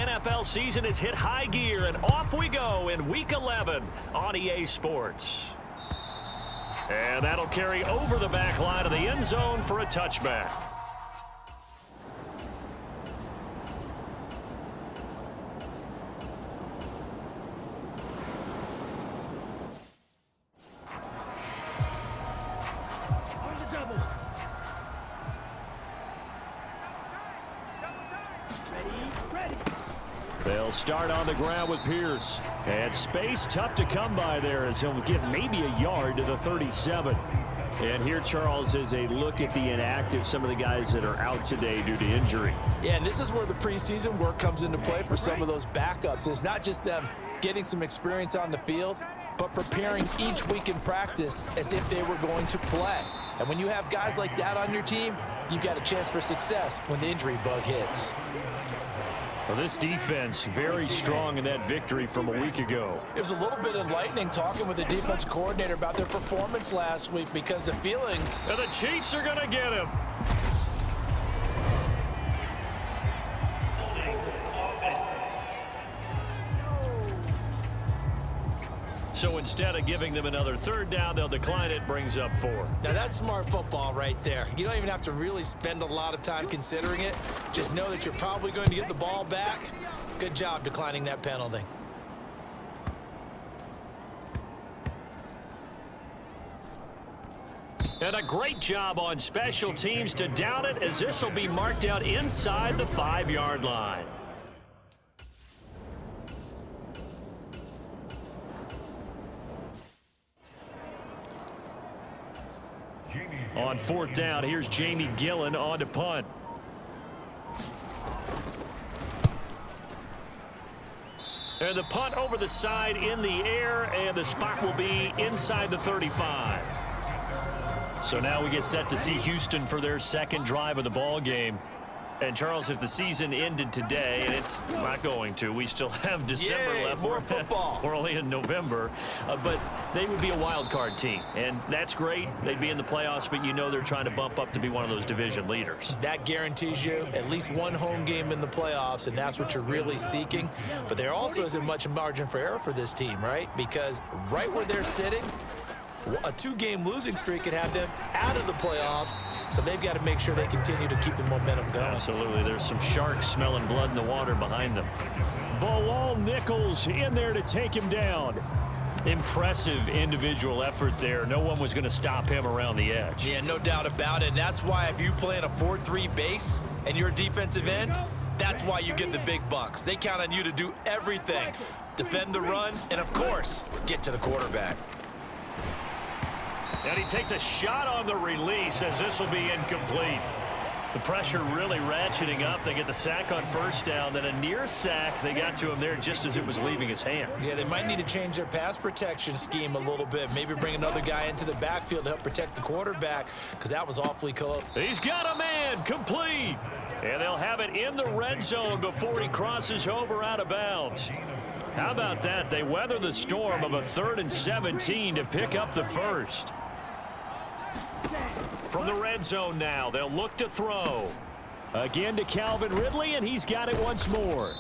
NFL season has hit high gear, and off we go in Week 11 on EA Sports. And that'll carry over the back line of the end zone for a touchback. They'll start on the ground with Pierce. And space tough to come by there as he'll get maybe a yard to the 37. And here, Charles, is a look at the inactive, some of the guys that are out today due to injury. Yeah, and this is where the preseason work comes into play for some of those backups. It's not just them getting some experience on the field, but preparing each week in practice as if they were going to play. And when you have guys like that on your team, you've got a chance for success when the injury bug hits. Well, this defense very strong in that victory from a week ago. It was a little bit enlightening talking with the defense coordinator about their performance last week because the feeling... And the Chiefs are going to get him. So instead of giving them another third down, they'll decline it, brings up 4. Now that's smart football right there. You don't even have to really spend a lot of time considering it. Just know that you're probably going to get the ball back. Good job declining that penalty. And a great job on special teams to down it, as this will be marked out inside the 5-yard line. On 4th down, here's Jamie Gillen on to punt. And the punt over the side in the air, and the spot will be inside the 35. So now we get set to see Houston for their second drive of the ball game. And, Charles, if the season ended today, and it's not going to, we still have December left. More football. We're only in November. But they would be a wild card team, and that's great. They'd be in the playoffs, but you know they're trying to bump up to be one of those division leaders. That guarantees you at least one home game in the playoffs, and that's what you're really seeking. But there also isn't much margin for error for this team, right? Because right where they're sitting, a 2-game losing streak could have them out of the playoffs, so they've got to make sure they continue to keep the momentum going. Absolutely. There's some sharks smelling blood in the water behind them. Bilal Nichols in there to take him down. Impressive individual effort there. No one was going to stop him around the edge. Yeah, no doubt about it. And that's why if you play in a 4-3 base and you're a defensive end, that's why you get the big bucks. They count on you to do everything. Defend the run and, of course, get to the quarterback. And he takes a shot on the release as this will be incomplete. The pressure really ratcheting up. They get the sack on 1st down, then a near sack. They got to him there just as it was leaving his hand. Yeah, they might need to change their pass protection scheme a little bit. Maybe bring another guy into the backfield to help protect the quarterback, because that was awfully close. He's got a man, complete. And they'll have it in the red zone before he crosses over out of bounds. How about that? They weather the storm of a 3rd and 17 to pick up the first. From the red zone now, they'll look to throw. Again to Calvin Ridley, and he's got it once more.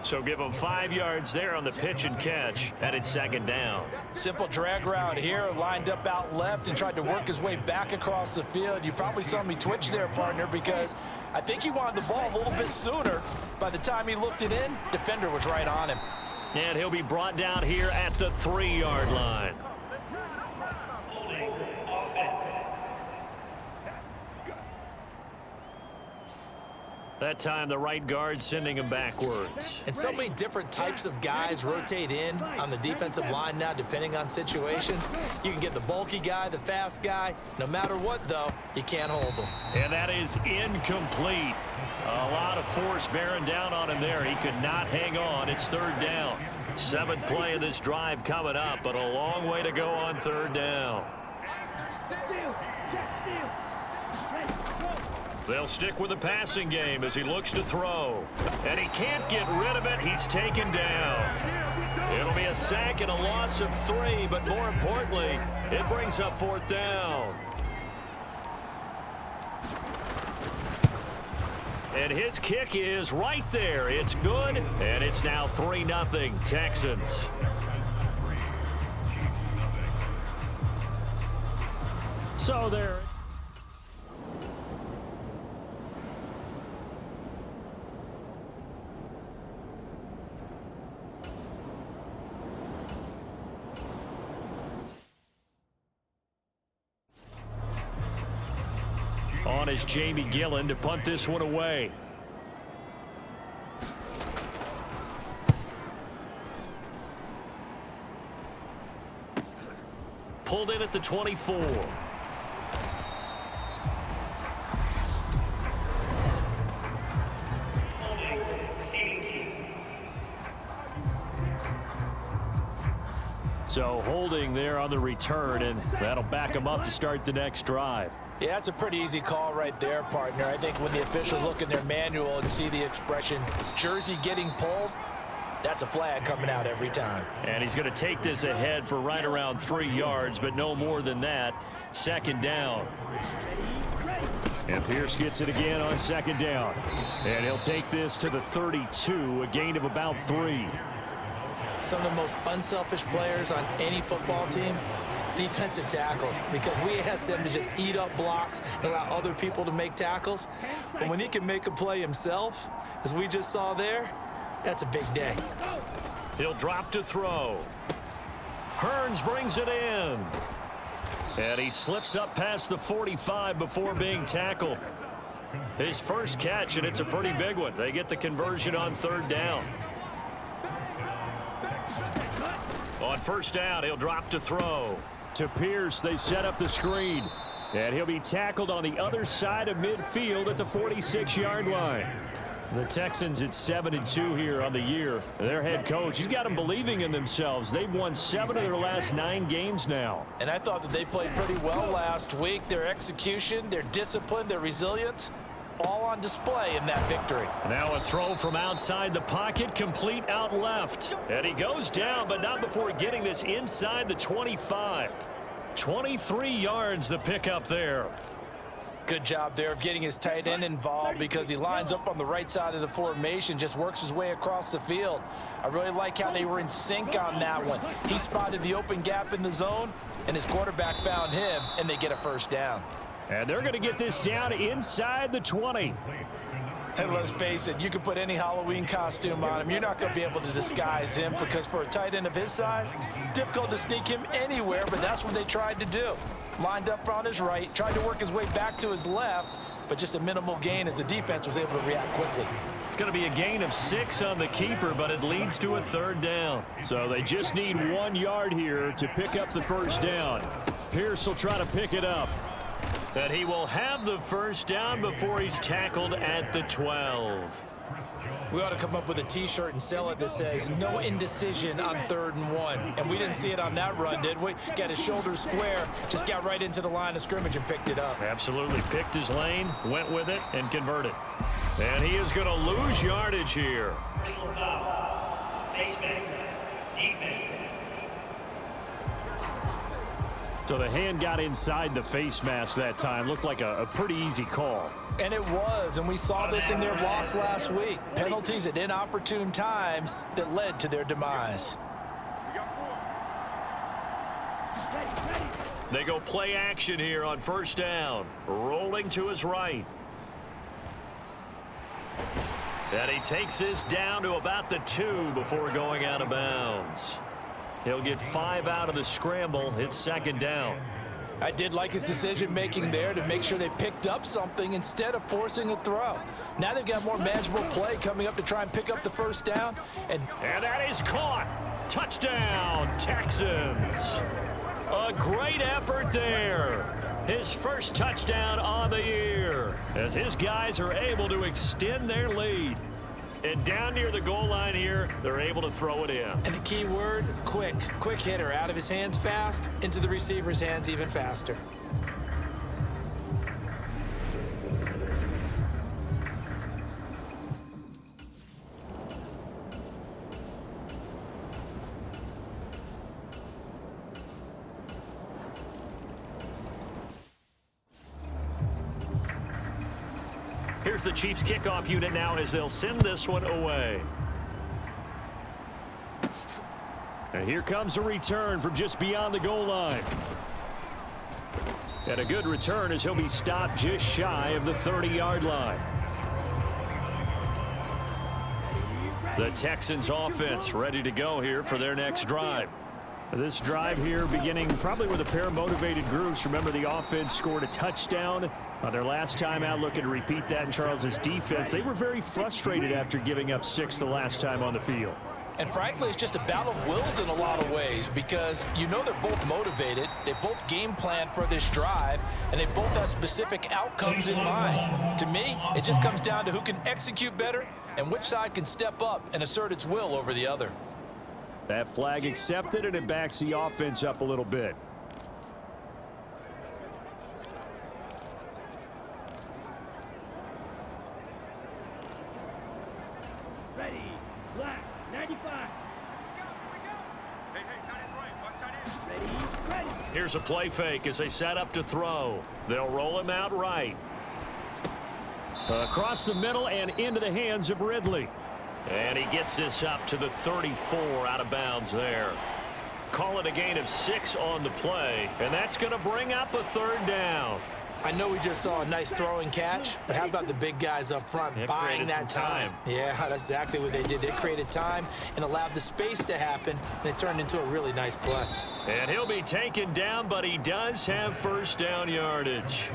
So give him 5 yards there on the pitch and catch, and it's 2nd down. Simple drag route here, lined up out left and tried to work his way back across the field. You probably saw me twitch there, partner, because I think he wanted the ball a little bit sooner. By the time he looked it in, defender was right on him. And he'll be brought down here at the 3-yard line. That time, the right guard sending him backwards. And so many different types of guys rotate in on the defensive line now, depending on situations. You can get the bulky guy, the fast guy. No matter what, though, you can't hold them. And that is incomplete. A lot of force bearing down on him there. He could not hang on. It's 3rd down. 7th play of this drive coming up, but a long way to go on 3rd down. They'll stick with the passing game as he looks to throw. And he can't get rid of it. He's taken down. It'll be a sack and a loss of 3, but more importantly, it brings up 4th down. And his kick is right there. It's good, and it's now 3-0 Texans. So there. On is Jamie Gillen to punt this one away. Pulled in at the 24. So holding there on the return, and that'll back them up to start the next drive. Yeah, that's a pretty easy call right there, partner. I think when the officials look in their manual and see the expression jersey getting pulled, that's a flag coming out every time. And he's going to take this ahead for right around 3 yards, but no more than that. Second down. And Pierce gets it again on second down. And he'll take this to the 32, a gain of about 3. Some of the most unselfish players on any football team, defensive tackles, because we ask them to just eat up blocks and allow other people to make tackles. But when he can make a play himself, as we just saw there, that's a big day. He'll drop to throw. Hearns brings it in. And he slips up past the 45 before being tackled. His first catch, and it's a pretty big one. They get the conversion on third down. On first down, he'll drop to throw. To Pierce, they set up the screen. And he'll be tackled on the other side of midfield at the 46-yard line. The Texans at 7-2 here on the year. Their head coach, he's got them believing in themselves. They've won 7 of their last 9 games now. And I thought that they played pretty well last week. Their execution, their discipline, their resilience, all on display in that victory. Now a throw from outside the pocket, complete out left. And he goes down, but not before getting this inside the 25. 23 yards the pickup there. Good job there of getting his tight end involved, because he lines up on the right side of the formation, just works his way across the field. I really like how they were in sync on that one. He spotted the open gap in the zone, and his quarterback found him, and they get a first down. And they're going to get this down inside the 20. And let's face it, you can put any Halloween costume on him. You're not going to be able to disguise him, because for a tight end of his size, difficult to sneak him anywhere, but that's what they tried to do. Lined up on his right, tried to work his way back to his left, but just a minimal gain as the defense was able to react quickly. It's going to be a gain of 6 on the keeper, but it leads to a third down. So they just need 1 yard here to pick up the first down. Pierce will try to pick it up. And he will have the first down before he's tackled at the 12. We ought to come up with a T-shirt and sell it that says no indecision on 3rd and 1. And we didn't see it on that run, did we? Got his shoulders square, just got right into the line of scrimmage and picked it up. Absolutely. Picked his lane, went with it, and converted. And he is going to lose yardage here. So the hand got inside the face mask that time. Looked like a pretty easy call. And it was, and we saw this in their loss last week. Penalties at inopportune times that led to their demise. They go play action here on first down. Rolling to his right. And he takes this down to about the 2 before going out of bounds. He'll get 5 out of the scramble. It's second down. I did like his decision-making there to make sure they picked up something instead of forcing a throw. Now they've got more manageable play coming up to try and pick up the first down. And that is caught. Touchdown, Texans. A great effort there. His first touchdown on the year, as his guys are able to extend their lead. And down near the goal line here, they're able to throw it in. And the key word, quick. Quick hitter. Out of his hands fast, into the receiver's hands even faster. Here's the Chiefs kickoff unit now as they'll send this one away. And here comes a return from just beyond the goal line. And a good return as he'll be stopped just shy of the 30-yard line. The Texans offense ready to go here for their next drive. This drive here beginning probably with a pair of motivated groups. Remember, the offense scored a touchdown on their last time out. Looking to repeat that in Charles's defense. They were very frustrated after giving up 6 the last time on the field. And frankly, it's just a battle of wills in a lot of ways because you know they're both motivated. They both game planned for this drive, and they both have specific outcomes in mind. To me, it just comes down to who can execute better and which side can step up and assert its will over the other. That flag accepted, and it backs the offense up a little bit. Ready, flat, 95. Ready. Here's a play fake as they set up to throw. They'll roll him out right. Across the middle and into the hands of Ridley. And he gets this up to the 34 out of bounds there. Call it a gain of 6 on the play, and that's going to bring up a third down. I know we just saw a nice throwing catch, but how about the big guys up front buying that time? Yeah, that's exactly what they did. They created time and allowed the space to happen, and it turned into a really nice play. And he'll be taken down, but he does have first down yardage.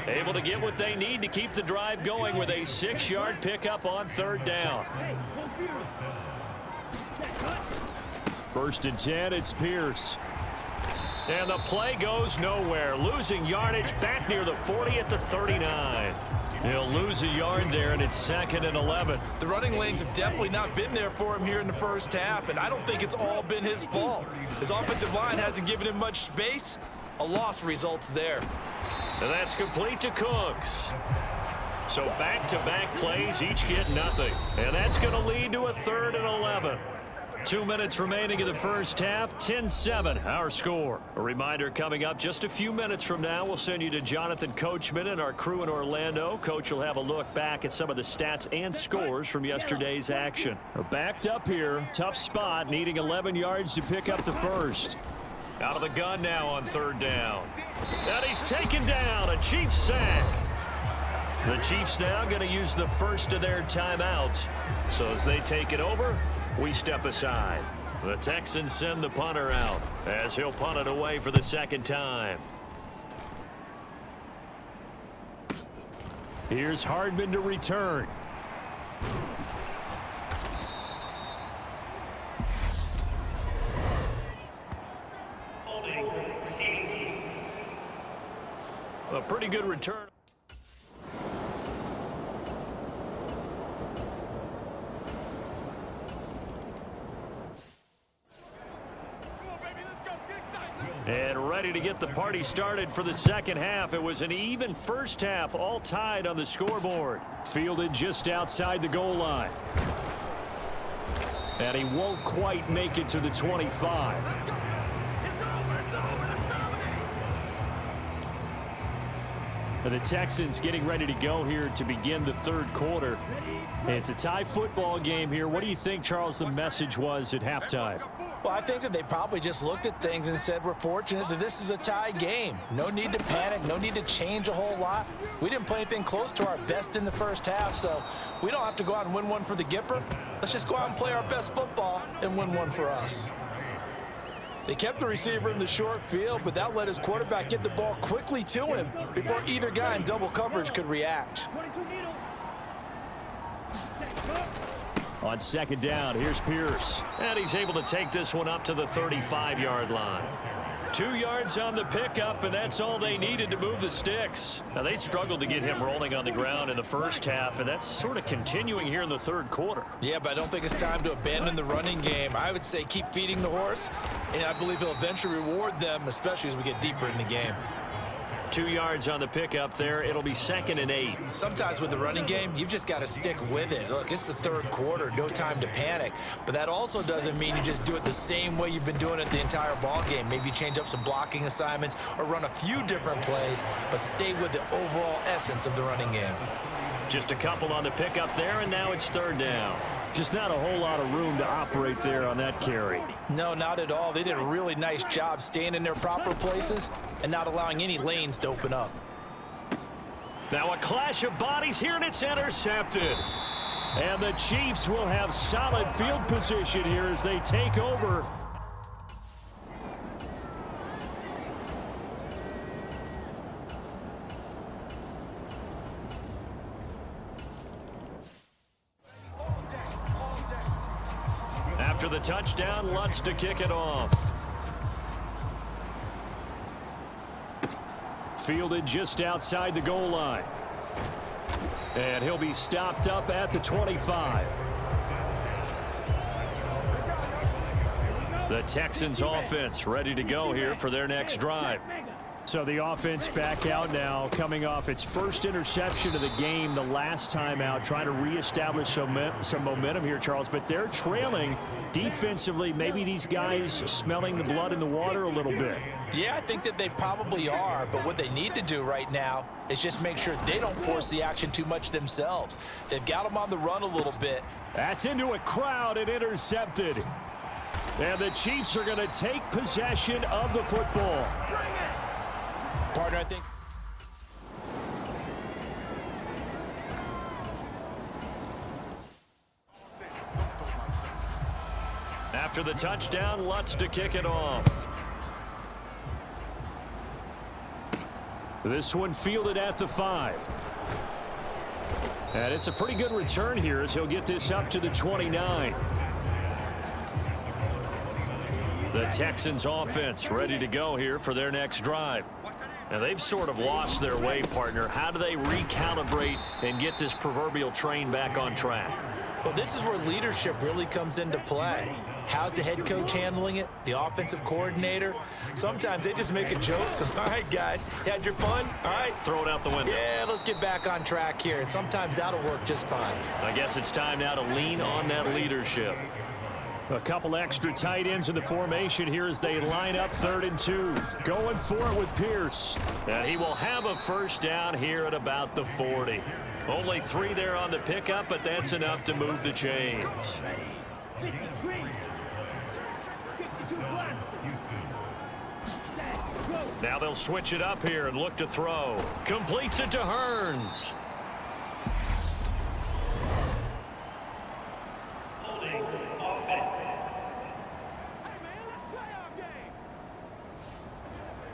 Able to get what they need to keep the drive going with a 6-yard pickup on third down. First and 10, it's Pierce. And the play goes nowhere. Losing yardage back near the 40 at the 39. He'll lose a yard there, and it's 2nd and 11. The running lanes have definitely not been there for him here in the first half, and I don't think it's all been his fault. His offensive line hasn't given him much space. A loss results there. And that's complete to Cooks. So back-to-back plays, each get nothing. And that's going to lead to a 3rd and 11. 2 minutes remaining in the first half, 10-7, our score. A reminder coming up just a few minutes from now, we'll send you to Jonathan Coachman and our crew in Orlando. Coach will have a look back at some of the stats and scores from yesterday's action. Backed up here, tough spot, needing 11 yards to pick up the first. Out of the gun now on third down. And he's taken down, a Chiefs sack. The Chiefs now going to use the first of their timeouts. So as they take it over, we step aside. The Texans send the punter out as he'll punt it away for the second time. Here's Hardman to return. A pretty good return. And ready to get the party started for the second half. It was an even first half, all tied on the scoreboard. Fielded just outside the goal line. And he won't quite make it to the 25. And the Texans getting ready to go here to begin the third quarter. It's a tie football game here. What do you think, Charles, the message was at halftime? Well, I think that they probably just looked at things and said, we're fortunate that this is a tie game. No need to panic, no need to change a whole lot. We didn't play anything close to our best in the first half, so we don't have to go out and win one for the Gipper. Let's just go out and play our best football and win one for us. They kept the receiver in the short field, but that let his quarterback get the ball quickly to him before either guy in double coverage could react. On second down, here's Pierce. And he's able to take this one up to the 35-yard line. 2 yards on the pickup, and that's all they needed to move the sticks. Now, they struggled to get him rolling on the ground in the first half, and that's sort of continuing here in the third quarter. Yeah, but I don't think it's time to abandon the running game. I would say keep feeding the horse, and I believe he'll eventually reward them, especially as we get deeper in the game. 2 yards on the pickup there. It'll be 2nd and 8. Sometimes with the running game, you've just got to stick with it. Look, it's the third quarter, no time to panic. But that also doesn't mean you just do it the same way you've been doing it the entire ball game. Maybe change up some blocking assignments or run a few different plays, but stay with the overall essence of the running game. Just a couple on the pickup there, and now it's third down. Just not a whole lot of room to operate there on that carry. No, not at all. They did a really nice job staying in their proper places and not allowing any lanes to open up. Now a clash of bodies here, and it's intercepted. And the Chiefs will have solid field position here as they take over. After the touchdown, Lutz to kick it off. Fielded just outside the goal line. And he'll be stopped up at the 25. The Texans offense ready to go here for their next drive. So the offense back out now, coming off its first interception of the game the last time out, trying to reestablish some momentum here, Charles. But they're trailing defensively. Maybe these guys smelling the blood in the water a little bit. Yeah, I think that they probably are, but what they need to do right now is just make sure they don't force the action too much themselves. They've got them on the run a little bit. That's into a crowd and intercepted. And the Chiefs are going to take possession of the football. Partner, I think. After the touchdown, Lutz to kick it off. This one fielded at the 5. And it's a pretty good return here as he'll get this up to the 29. The Texans offense ready to go here for their next drive. Now they've sort of lost their way, partner. How do they recalibrate and get this proverbial train back on track? Well, this is where leadership really comes into play. How's the head coach handling it? The offensive coordinator? Sometimes they just make a joke. All right, guys, you had your fun? All right. Throw it out the window. Yeah, let's get back on track here. And sometimes that'll work just fine. I guess it's time now to lean on that leadership. A couple extra tight ends in the formation here as they line up 3rd and 2. Going for it with Pierce. And he will have a first down here at about the 40. Only 3 there on the pickup, but that's enough to move the chains. Now they'll switch it up here and look to throw. Completes it to Hearns.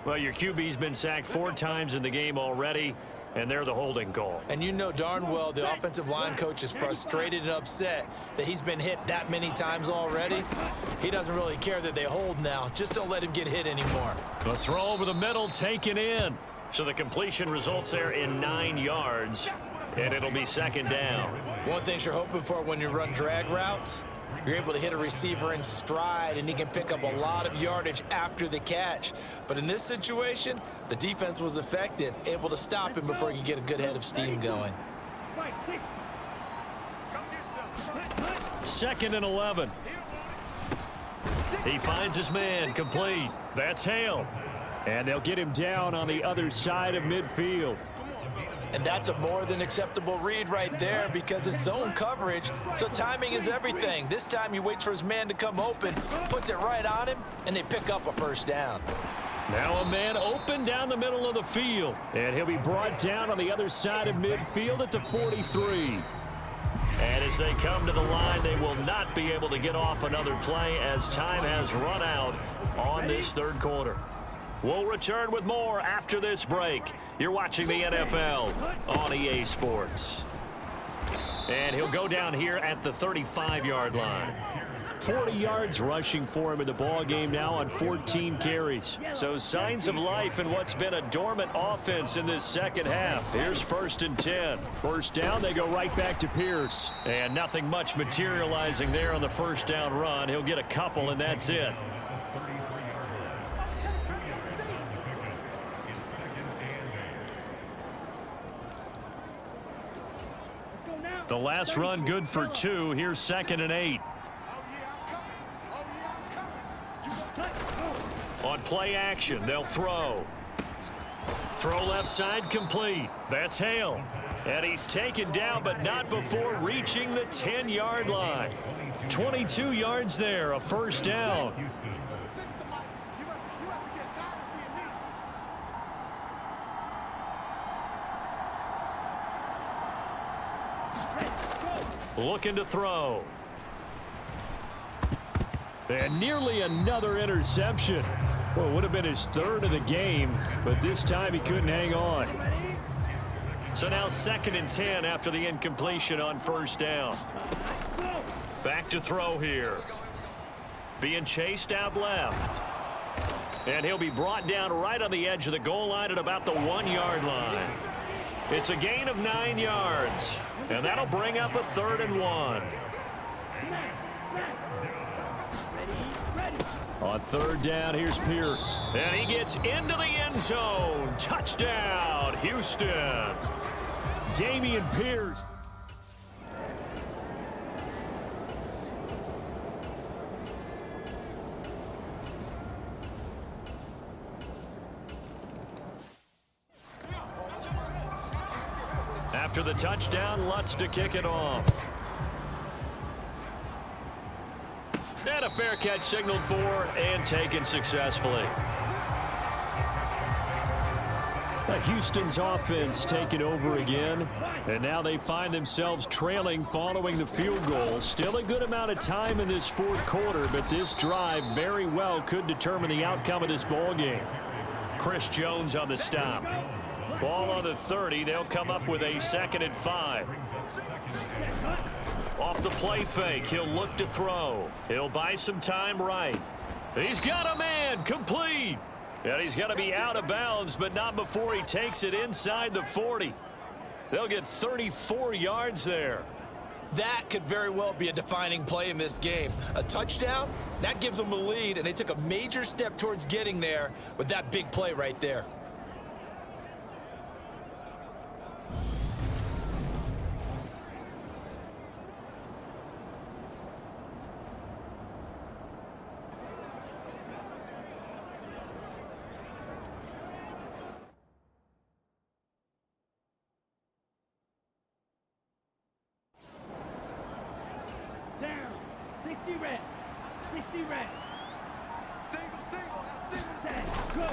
Well, your QB's been sacked 4 times in the game already, and they're the holding call. And you know darn well the offensive line coach is frustrated and upset that he's been hit that many times already. He doesn't really care that they hold now. Just don't let him get hit anymore. The throw over the middle taken in. So the completion results there in 9 yards, and it'll be 2nd down. One thing you're hoping for when you run drag routes, you're able to hit a receiver in stride, and he can pick up a lot of yardage after the catch. But in this situation, the defense was effective, able to stop him before he could get a good head of steam going. 2nd and 11. He finds his man, complete. That's Hale. And they'll get him down on the other side of midfield. And that's a more than acceptable read right there because it's zone coverage, so timing is everything. This time he waits for his man to come open, puts it right on him, and they pick up a first down. Now a man open down the middle of the field. And he'll be brought down on the other side of midfield at the 43. And as they come to the line, they will not be able to get off another play as time has run out on this 3rd quarter. We'll return with more after this break. You're watching the NFL on EA Sports. And he'll go down here at the 35-yard line. 40 yards rushing for him in the ball game now on 14 carries. So signs of life in what's been a dormant offense in this 2nd half. Here's 1st and 10. First down, they go right back to Pierce. And nothing much materializing there on the first down run. He'll get a couple, and that's it. The last run good for 2. Here's 2nd and 8. On play action, they'll throw. Throw left side complete. That's Hale. And he's taken down, but not before reaching the 10-yard line. 22 yards there, a first down. Looking to throw. And nearly another interception. Well, it would have been his third of the game, but this time he couldn't hang on. So now 2nd and 10 after the incompletion on first down. Back to throw here. Being chased out left. And he'll be brought down right on the edge of the goal line at about the 1-yard line. It's a gain of 9 yards. And that'll bring up a 3rd and 1. On 3rd down, here's Pierce. And he gets into the end zone. Touchdown, Houston. Dameon Pierce. After the touchdown, Lutz to kick it off. And a fair catch signaled for and taken successfully. Houston's offense taking over again. And now they find themselves trailing following the field goal. Still a good amount of time in this 4th quarter, but this drive very well could determine the outcome of this ball game. Chris Jones on the stop. Ball on the 30. They'll come up with a 2nd and 5. Off the play fake, he'll look to throw. He'll buy some time right. He's got a man, complete. And he's got to be out of bounds, but not before he takes it inside the 40. They'll get 34 yards there. That could very well be a defining play in this game. A touchdown, that gives them a lead, and they took a major step towards getting there with that big play right there. Down. 60 reps. 60 reps. Set. Go.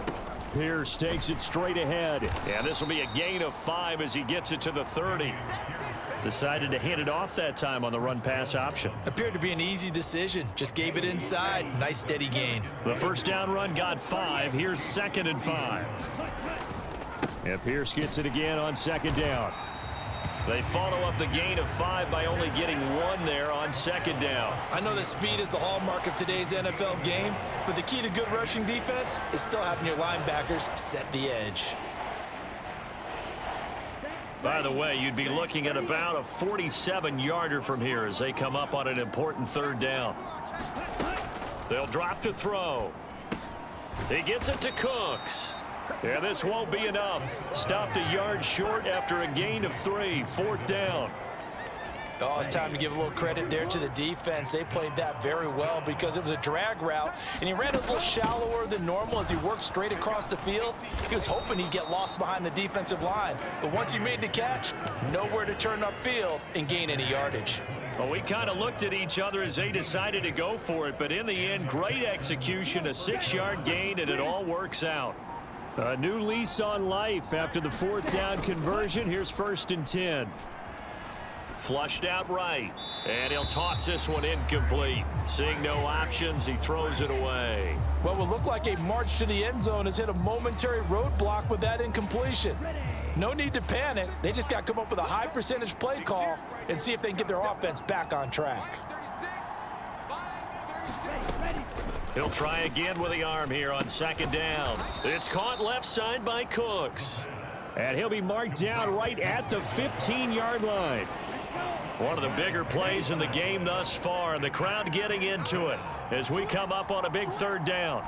Pierce takes it straight ahead. And this will be a gain of 5 as he gets it to the 30. Decided to hand it off that time on the run-pass option. Appeared to be an easy decision. Just gave it inside. Nice steady gain. The first down run got 5. Here's 2nd and 5. And Pierce gets it again on 2nd down. They follow up the gain of 5 by only getting 1 there on 2nd down. I know that speed is the hallmark of today's NFL game, but the key to good rushing defense is still having your linebackers set the edge. By the way, you'd be looking at about a 47-yarder from here as they come up on an important 3rd down. They'll drop to throw. He gets it to Cooks. Yeah, this won't be enough. Stopped a yard short after a gain of 3, 4th down. Oh, it's time to give a little credit there to the defense. They played that very well because it was a drag route, and he ran a little shallower than normal as he worked straight across the field. He was hoping he'd get lost behind the defensive line, but once he made the catch, nowhere to turn upfield and gain any yardage. Well, we kind of looked at each other as they decided to go for it, but in the end, great execution, a 6-yard gain, and it all works out. A new lease on life after the 4th down conversion. Here's 1st and 10. Flushed out right, and he'll toss this one incomplete. Seeing no options, he throws it away. What will look like a march to the end zone has hit a momentary roadblock with that incompletion. No need to panic. They just got to come up with a high percentage play call and see if they can get their offense back on track. He'll try again with the arm here on 2nd down. It's caught left side by Cooks. And he'll be marked down right at the 15-yard line. One of the bigger plays in the game thus far, and the crowd getting into it as we come up on a big 3rd down.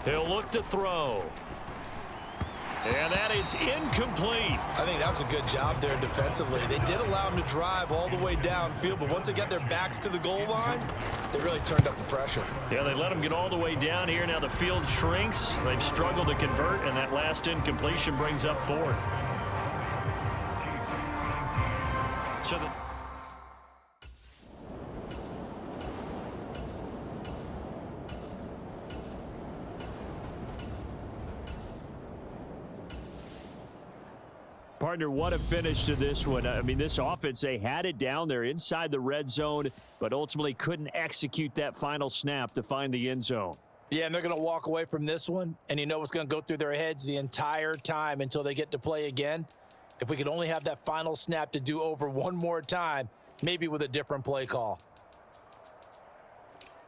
He'll look to throw. And that is incomplete. I think that was a good job there defensively. They did allow them to drive all the way downfield, but once they got their backs to the goal line, they really turned up the pressure. Yeah, they let them get all the way down here. Now the field shrinks. They've struggled to convert, and that last incompletion brings up fourth. So the Partner, what a finish to this one. I mean, this offense, they had it down there inside the red zone, but ultimately couldn't execute that final snap to find the end zone. Yeah, and they're going to walk away from this one, and you know what's going to go through their heads the entire time until they get to play again. If we could only have that final snap to do over one more time, maybe with a different play call.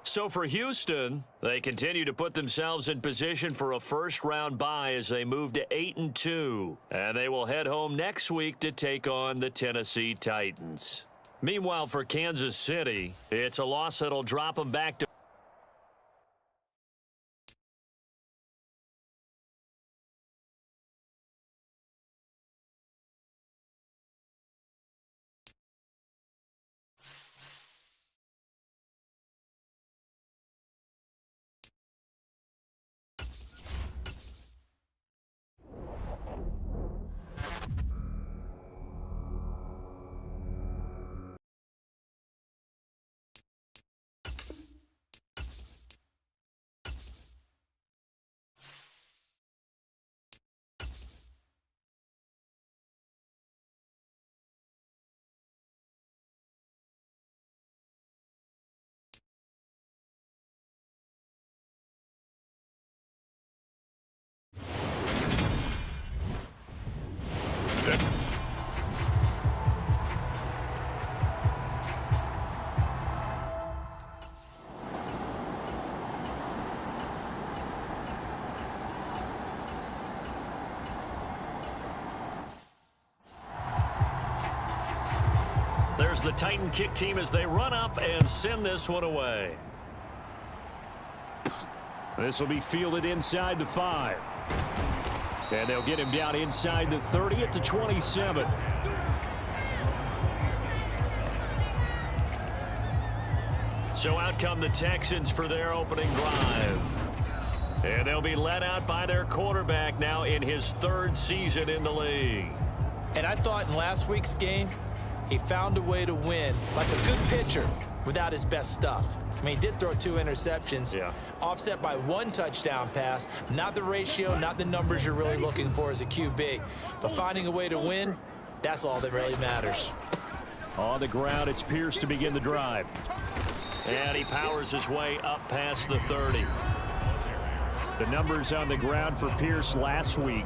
So for Houston, they continue to put themselves in position for a first-round bye as they move to 8-2. And they will head home next week to take on the Tennessee Titans. Meanwhile, for Kansas City, it's a loss that'll drop them back to There's the Titan kick team as they run up and send this one away. This will be fielded inside the 5. And they'll get him down inside the 30 at the 27. So out come the Texans for their opening drive. And they'll be led out by their quarterback now in his 3rd season in the league. And I thought in last week's game, he found a way to win like a good pitcher without his best stuff. I mean, he did throw 2 interceptions, offset by 1 touchdown pass. Not the ratio, not the numbers you're really looking for as a QB. But finding a way to win, that's all that really matters. On the ground, it's Pierce to begin the drive. And he powers his way up past the 30. The numbers on the ground for Pierce last week.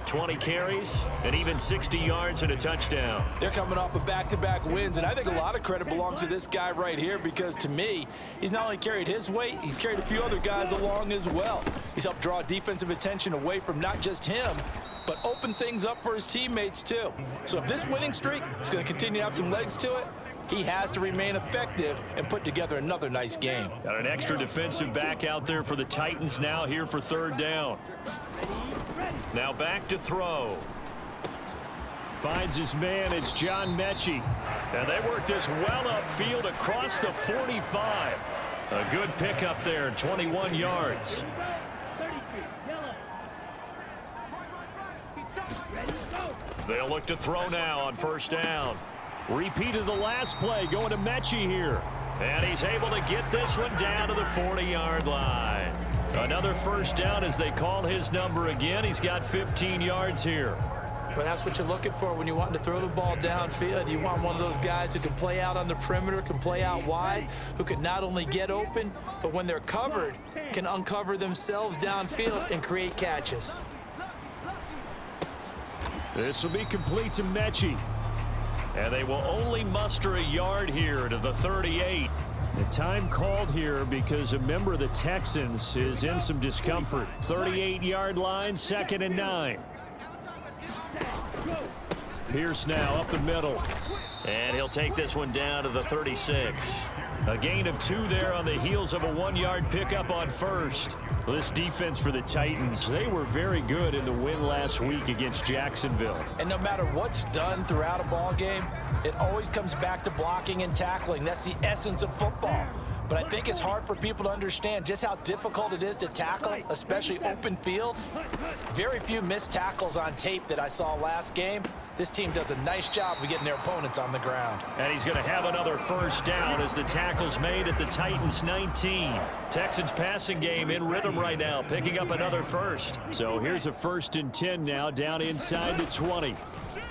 20 carries and even 60 yards and a touchdown. They're coming off of back-to-back wins, and I think a lot of credit belongs to this guy right here because, to me, he's not only carried his weight, he's carried a few other guys along as well. He's helped draw defensive attention away from not just him, but open things up for his teammates, too. So if this winning streak is going to continue to have some legs to it, he has to remain effective and put together another nice game. Got an extra defensive back out there for the Titans now here for 3rd down. Now back to throw. Finds his man. It's John Mechie. And they work this well upfield across the 45. A good pickup there, 21 yards. They'll look to throw now on 1st down. Repeat of the last play going to Mechie here. And he's able to get this one down to the 40-yard line. Another 1st down as they call his number again. He's got 15 yards here. Well, that's what you're looking for when you want to throw the ball downfield. You want one of those guys who can play out on the perimeter, can play out wide, who can not only get open, but when they're covered, can uncover themselves downfield and create catches. This will be complete to Mechie. And they will only muster a yard here to the 38. The time called here because a member of the Texans is in some discomfort. 38-yard line, 2nd and 9. Pierce now up the middle. And he'll take this one down to the 36. A gain of 2 there on the heels of a 1-yard pickup on first. This defense for the Titans, they were very good in the win last week against Jacksonville. And no matter what's done throughout a ball game, it always comes back to blocking and tackling. That's the essence of football. But I think it's hard for people to understand just how difficult it is to tackle, especially open field. Very few missed tackles on tape that I saw last game. This team does a nice job of getting their opponents on the ground. And he's going to have another first down as the tackle's made at the Titans 19. Texans passing game in rhythm right now, picking up another first. So here's a 1st and 10 now, down inside the 20.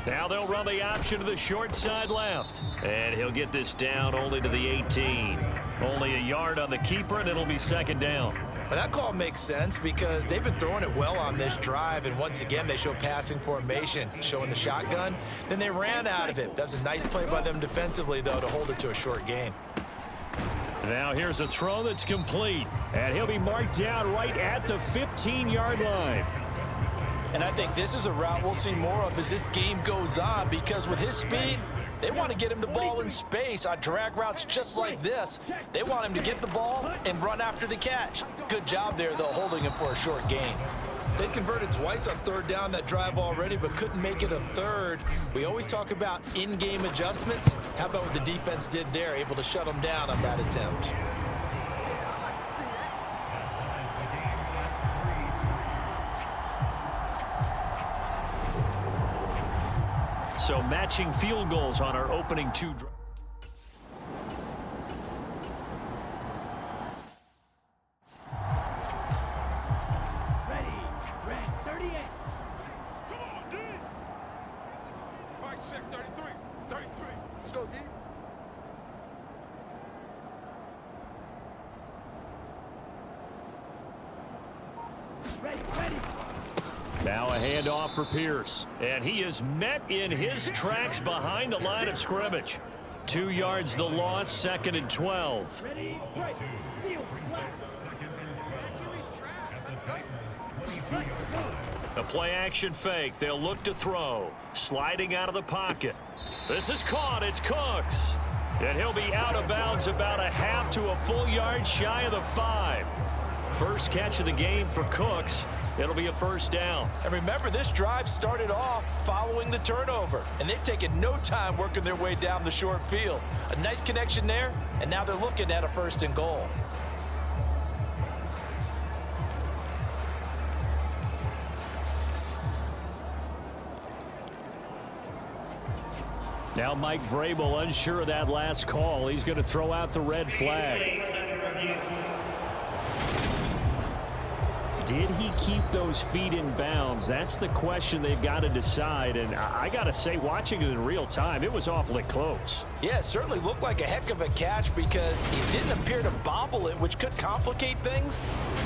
Now they'll run the option to the short side left. And he'll get this down only to the 18. Only a yard on the keeper, and it'll be 2nd down. But that call makes sense because they've been throwing it well on this drive, and once again they show passing formation, showing the shotgun. Then they ran out of it. That's a nice play by them defensively, though, to hold it to a short gain. Now here's a throw that's complete. And he'll be marked down right at the 15-yard line. And I think this is a route we'll see more of as this game goes on, because with his speed, they want to get him the ball in space on drag routes just like this. They want him to get the ball and run after the catch. Good job there, though, holding him for a short gain. They converted twice on 3rd down that drive already, but couldn't make it a 3rd. We always talk about in-game adjustments. How about what the defense did there, able to shut them down on that attempt? So matching field goals on our opening 2 drives. Ready. Red 38. Come on, D. Mike, check 33. 33. Let's go, D. Ready. Now a handoff for Pierce. And he is met in his tracks behind the line of scrimmage. 2 yards the loss, 2nd and 12. Ready. Straight. Field. Flat. The play action fake. They'll look to throw. Sliding out of the pocket. This is caught. It's Cooks. And he'll be out of bounds about a half to a full yard shy of the 5. First catch of the game for Cooks. It'll be a 1st down. And remember, this drive started off following the turnover, and they've taken no time working their way down the short field. A nice connection there, and now they're looking at a 1st and goal. Now Mike Vrabel unsure of that last call. He's going to throw out the red flag. Did he keep those feet in bounds? That's the question they've got to decide. And I got to say, watching it in real time, it was awfully close. Yeah, it certainly looked like a heck of a catch because he didn't appear to bobble it, which could complicate things.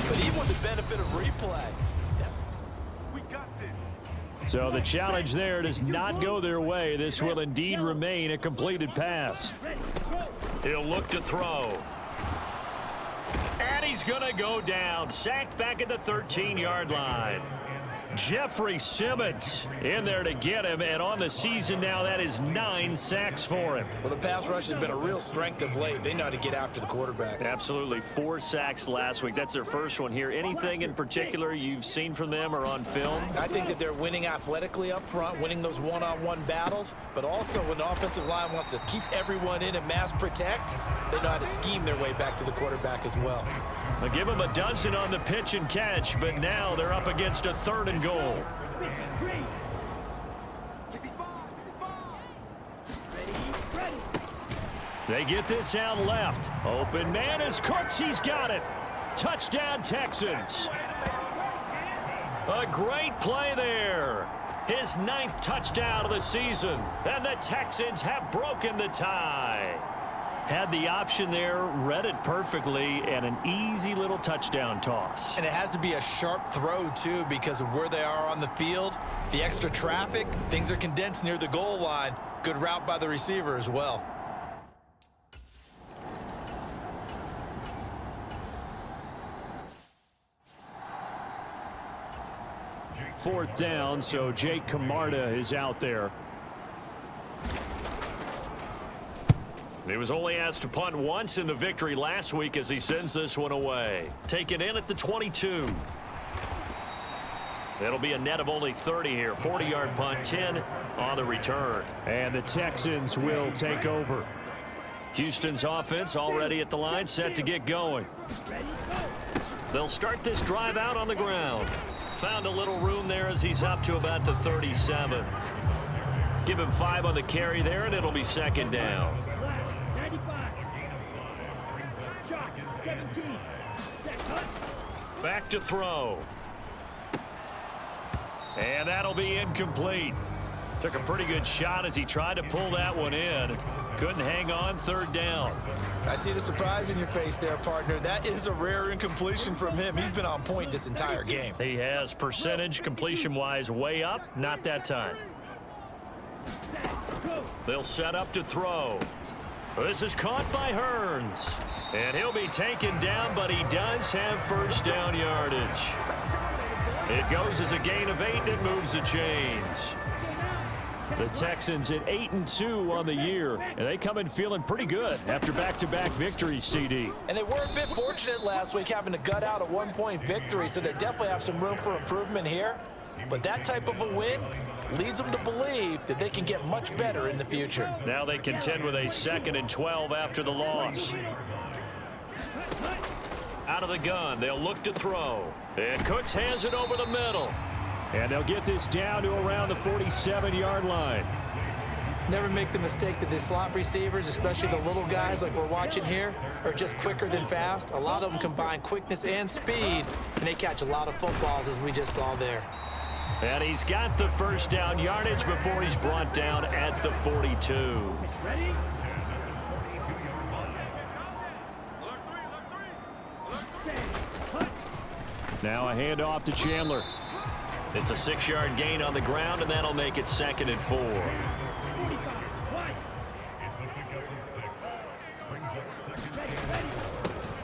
But even with the benefit of replay, We got this. So the challenge there does not go their way. This will indeed remain a completed pass. He'll look to throw. And he's going to go down. Sacked back at the 13-yard line. Jeffrey Simmons in there to get him. And on the season now, that is 9 sacks for him. Well, the pass rush has been a real strength of late. They know how to get after the quarterback. Absolutely. 4 sacks last week. That's their first one here. Anything in particular you've seen from them or on film? I think that they're winning athletically up front, winning those one-on-one battles, but also when the offensive line wants to keep everyone in and mass protect, they know how to scheme their way back to the quarterback as well. They'll give them a dozen on the pitch and catch, but now they're up against a 3rd and goal. 65. They get this out left. Open man is Cooks. He's got it. Touchdown, Texans. A great play there. His 9th touchdown of the season. And the Texans have broken the tie. Had the option there, read it perfectly, and an easy little touchdown toss. And it has to be a sharp throw, too, because of where they are on the field. The extra traffic, things are condensed near the goal line. Good route by the receiver as well. Fourth down, so Jake Camarda is out there. He was only asked to punt once in the victory last week as he sends this one away. Taken in at the 22. It'll be a net of only 30 here. 40-yard punt, 10 on the return. And the Texans will take over. Houston's offense already at the line, set to get going. They'll start this drive out on the ground. Found a little room there as he's up to about the 37. Give him 5 on the carry there, and it'll be second down. 95. Shot, 17. Set, cut. Back to throw. And that'll be incomplete. Took a pretty good shot as he tried to pull that one in. Couldn't hang on, third down. I see the surprise in your face there, partner. That is a rare incompletion from him. He's been on point this entire game. He has percentage completion-wise way up, not that time. They'll set up to throw. This is caught by Hearns. And he'll be taken down, but he does have first down yardage. It goes as a gain of 8, and it moves the chains. The Texans at 8-2 on the year, and they come in feeling pretty good after back-to-back victories, CD. And they were a bit fortunate last week having to gut out a one-point victory, so they definitely have some room for improvement here. But that type of a win leads them to believe that they can get much better in the future. Now they contend with a 2nd and 12 after the loss. Out of the gun, they'll look to throw. And Cooks has it over the middle. And they'll get this down to around the 47-yard line. Never make the mistake that the slot receivers, especially the little guys like we're watching here, are just quicker than fast. A lot of them combine quickness and speed, and they catch a lot of footballs, as we just saw there. And he's got the first down yardage before he's brought down at the 42. Ready? Now a handoff to Chandler. It's a 6-yard gain on the ground, and that'll make it 2nd and 4. 45.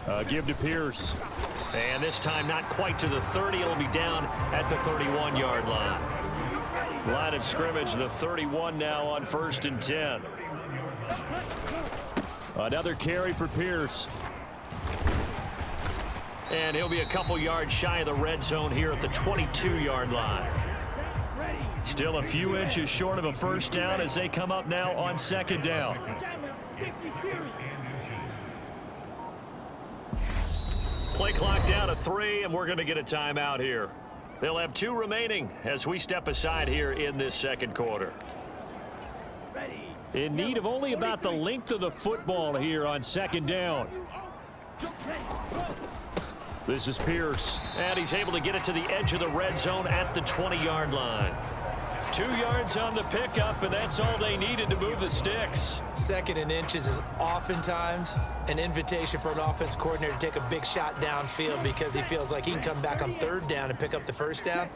Wide. Give to Pierce. And this time not quite to the 30. It'll be down at the 31-yard line. Line of scrimmage, the 31 now on 1st and 10. Another carry for Pierce. And he'll be a couple yards shy of the red zone here at the 22-yard line. Still a few inches short of a first down as they come up now on 2nd down. Play clock down to 3, and we're going to get a timeout here. They'll have 2 remaining as we step aside here in this 2nd quarter. In need of only about the length of the football here on 2nd down. This is Pierce. And he's able to get it to the edge of the red zone at the 20-yard line. 2 yards on the pickup, and that's all they needed to move the sticks. 2nd and inches is oftentimes an invitation for an offense coordinator to take a big shot downfield because he feels like he can come back on 3rd down and pick up the first down.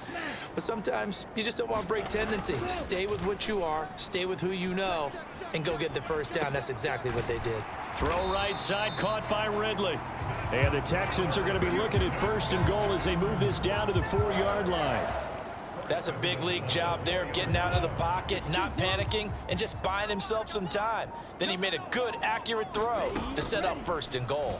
But sometimes you just don't want to break tendency. Stay with what you are, stay with who you know, and go get the first down. That's exactly what they did. Throw right side, caught by Ridley. And the Texans are going to be looking at 1st and goal as they move this down to the 4-yard line. That's a big league job there of getting out of the pocket, not panicking, and just buying himself some time. Then he made a good, accurate throw to set up 1st and goal.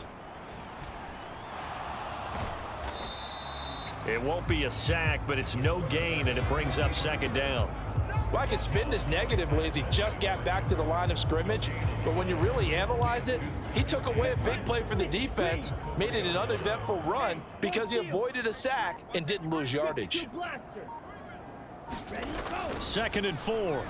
It won't be a sack, but it's no gain, and it brings up 2nd down. Well, I could spin this negatively as he just got back to the line of scrimmage, but when you really analyze it, he took away a big play for the defense, made it an uneventful run because he avoided a sack and didn't lose yardage. 2nd and 4.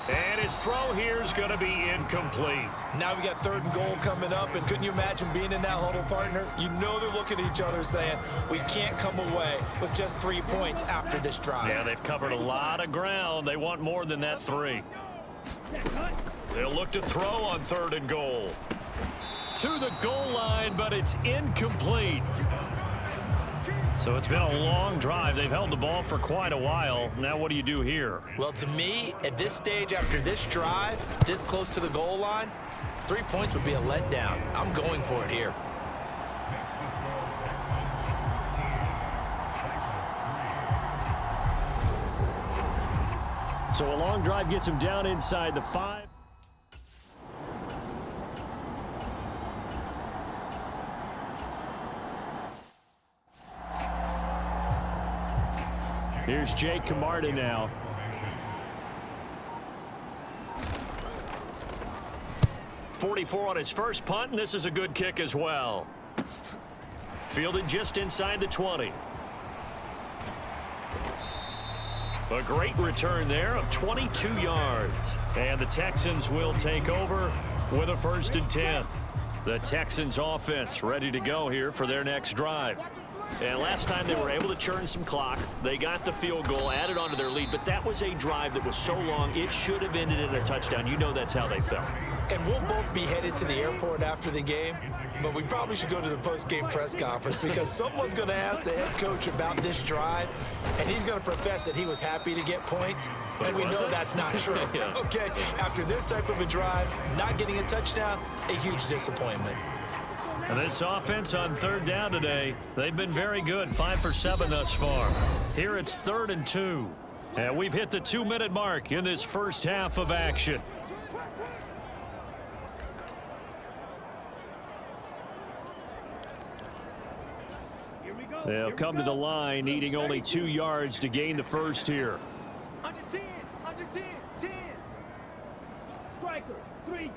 And his throw here is going to be incomplete. Now we got 3rd and goal coming up, and couldn't you imagine being in that huddle, partner? You know they're looking at each other saying, we can't come away with just 3 points after this drive. Yeah, they've covered a lot of ground. They want more than that 3. They'll look to throw on 3rd and goal. To the goal line, but it's incomplete. So it's been a long drive. They've held the ball for quite a while. Now what do you do here? Well, to me, at this stage after this drive, this close to the goal line, 3 points would be a letdown. I'm going for it here. So a long drive gets him down inside the 5. Here's Jake Camarda now. .44 on his first punt, and this is a good kick as well. Fielded just inside the 20. A great return there of 22 yards. And the Texans will take over with a 1st and 10. The Texans offense ready to go here for their next drive. And last time they were able to churn some clock. They got the field goal, added onto their lead, but that was a drive that was so long it should have ended in a touchdown. You know that's how they felt. And we'll both be headed to the airport after the game, but we probably should go to the post-game press conference because someone's going to ask the head coach about this drive, and he's going to profess that he was happy to get points, and we know that's not true. Yeah. Okay, after this type of a drive, not getting a touchdown, a huge disappointment. And this offense on 3rd down today, they've been very good, 5 for 7 thus far. Here it's 3rd and 2. And we've hit the 2-minute mark in this first half of action. Here we go. They'll come to the line, needing only 2 yards to gain the first here. Under 10. Under 10. 10. Striker. 3.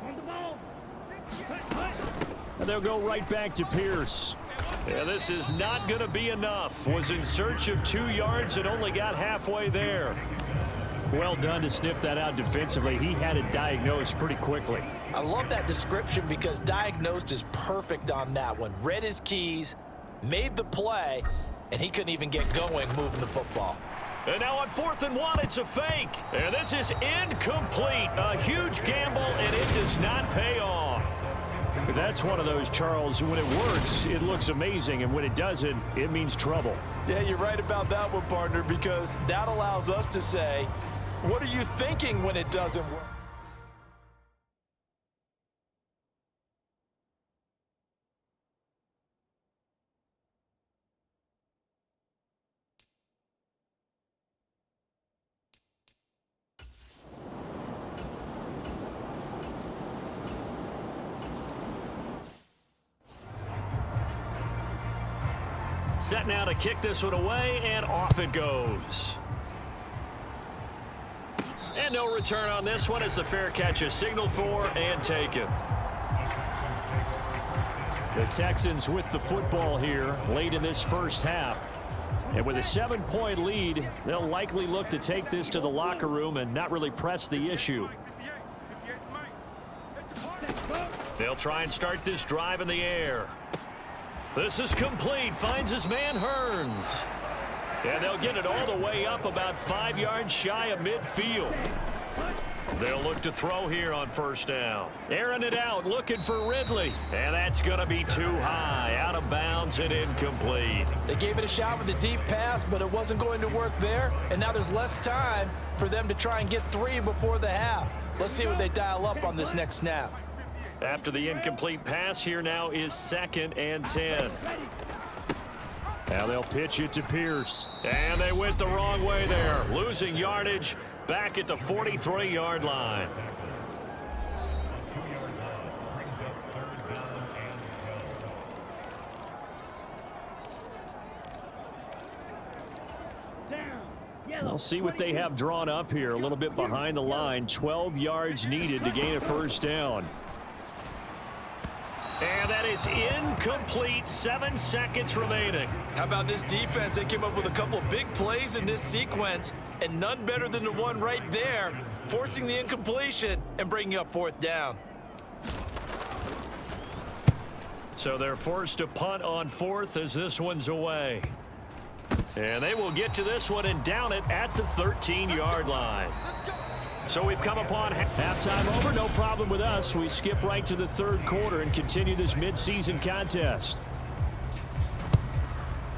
On the ball. Hut. And they'll go right back to Pierce. Yeah, this is not going to be enough. Was in search of 2 yards and only got halfway there. Well done to sniff that out defensively. He had it diagnosed pretty quickly. I love that description because diagnosed is perfect on that one. Read his keys, made the play, and he couldn't even get going moving the football. And now on 4th and 1, it's a fake. And this is incomplete. A huge gamble, and it does not pay off. That's one of those, Charles, when it works, it looks amazing. And when it doesn't, it means trouble. Yeah, you're right about that one, partner, because that allows us to say, what are you thinking when it doesn't work? Set now to kick this one away, and off it goes. And no return on this one as the fair catch is signaled for and taken. The Texans with the football here late in this first half. And with a 7-point lead, they'll likely look to take this to the locker room and not really press the issue. They'll try and start this drive in the air. This is complete. Finds his man Hearns. And they'll get it all the way up about 5 yards shy of midfield. They'll look to throw here on 1st down. Airing it out, looking for Ridley. And that's going to be too high. Out of bounds and incomplete. They gave it a shot with a deep pass, but it wasn't going to work there. And now there's less time for them to try and get 3 before the half. Let's see what they dial up on this next snap. After the incomplete pass, here now is 2nd and 10. Now they'll pitch it to Pierce. And they went the wrong way there. Losing yardage back at the 43-yard line. We'll see what they have drawn up here. A little bit behind the line. 12 yards needed to gain a 1st down. And that is incomplete. 7 seconds remaining. How about this defense? They came up with a couple of big plays in this sequence, and none better than the one right there, forcing the incompletion and bringing up 4th down. So they're forced to punt on 4th as this one's away. And they will get to this one and down it at the 13-yard line. So we've come upon halftime over. No problem with us. We skip right to the 3rd quarter and continue this midseason contest.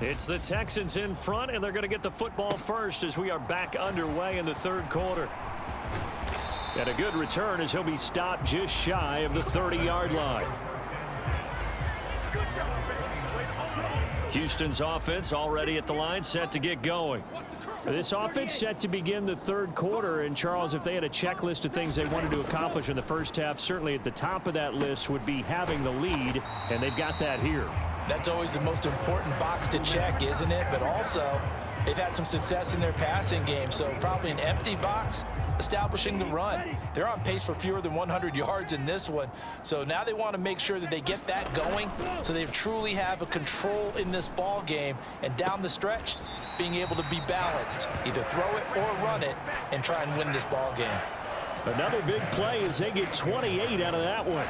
It's the Texans in front, and they're going to get the football first as we are back underway in the 3rd quarter. And a good return as he'll be stopped just shy of the 30-yard line. Houston's offense already at the line, set to get going. This offense set to begin the third quarter. And, Charles, if they had a checklist of things they wanted to accomplish in the first half, certainly at the top of that list would be having the lead, and they've got that here. That's always the most important box to check, isn't it? But also, they've had some success in their passing game, so probably an empty box establishing the run. They're on pace for fewer than 100 yards in this one, so now they want to make sure that they get that going so they truly have a control in this ball game, and down the stretch, being able to be balanced, either throw it or run it, and try and win this ball game. Another big play as they get 28 out of that one.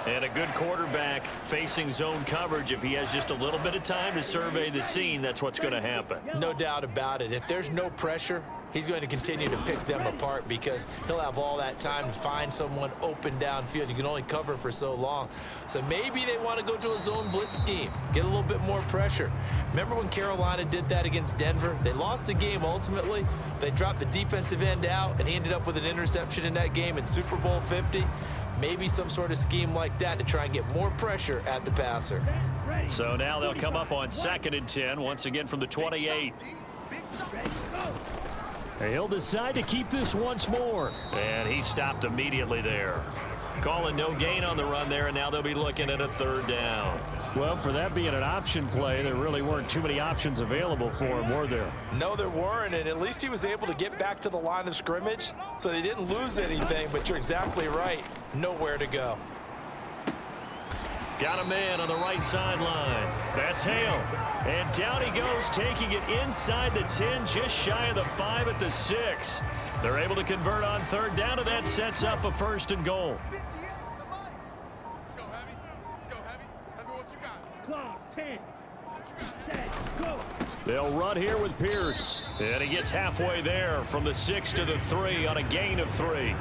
And a good quarterback facing zone coverage. If he has just a little bit of time to survey the scene, that's what's going to happen. No doubt about it. If there's no pressure, he's going to continue to pick them apart because he'll have all that time to find someone open downfield. You can only cover for so long. So maybe they want to go to a zone blitz scheme, get a little bit more pressure. Remember when Carolina did that against Denver? They lost the game ultimately. They dropped the defensive end out, and he ended up with an interception in that game in Super Bowl 50. Maybe some sort of scheme like that to try and get more pressure at the passer. So now they'll come up on 2nd and 10, once again from the 28. He'll decide to keep this once more. And he stopped immediately there. Calling no gain on the run there, and now they'll be looking at a 3rd down. Well, for that being an option play, there really weren't too many options available for him, were there? No, there weren't, and at least he was able to get back to the line of scrimmage, so they didn't lose anything, but you're exactly right. Nowhere to go. Got a man on the right sideline. That's Hale. And down he goes, taking it inside the 10, just shy of the 5 at the 6. They're able to convert on 3rd down, and that sets up a 1st and goal. Let's go, Heavy. Let's go, Heavy. Heavy, what you got? Clock, 10, 10, go. They'll run here with Pierce. And he gets halfway there from the 6 to the 3 on a gain of 3.